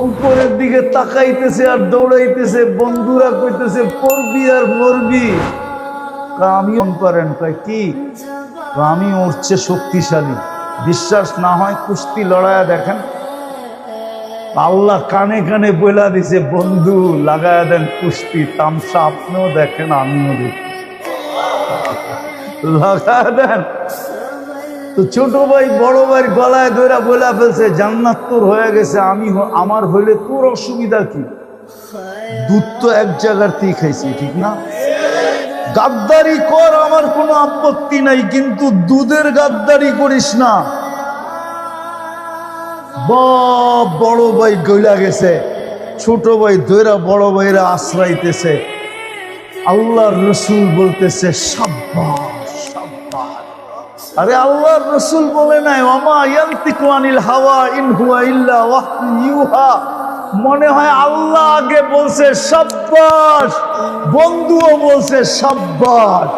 উপরের দিকে তাকাইতেছে আর দৌড়াইতেছে, বন্ধুরা কইতেছে পড়বি আর মরবি। আমি করেন কয় কি, আমি ওর চেয়ে শক্তিশালী। বিশ্বাস না হয় কুস্তি লড়াইয়া দেখেন। আল্লাহ কানে কানে বইলা দিছে, বন্ধু লাগায়া দেন কুস্তি তামসা, আপনিও দেখেন আমিও দেখি, লাগায়া দেন। তো ছোট ভাই বড় ভাই গলায় ধরে বইলা ফেলছে, জান্নাত তোর হয়ে গেছে, আমার হইলে তোর অসুবিধা কি? দুধ তো এক জায়গাতেই খাইছি, ঠিক না? গাদ্দারি কর, আমার কোনো আপত্তি নাই, কিন্তু দুধের গাদ্দারি করিস না। বড় ভাই গইলা গেছে, ছোট ভাই ধৈরা বড় ভাইরা আশ্রাইতেছে। আল্লাহর রসুল বলতেছে সাব্বাস সাব্বাস। আরে আল্লাহর রসুল বলে নাই ওমা ইয়ান্তিকু আনিল হাওয়া ইন হুয়া ইল্লা ওয়াহয়ুন ইউহা। মনে হয় আল্লাহ আগে বলছে সাব্বাস, বন্ধুও বলছে সাব্বাস।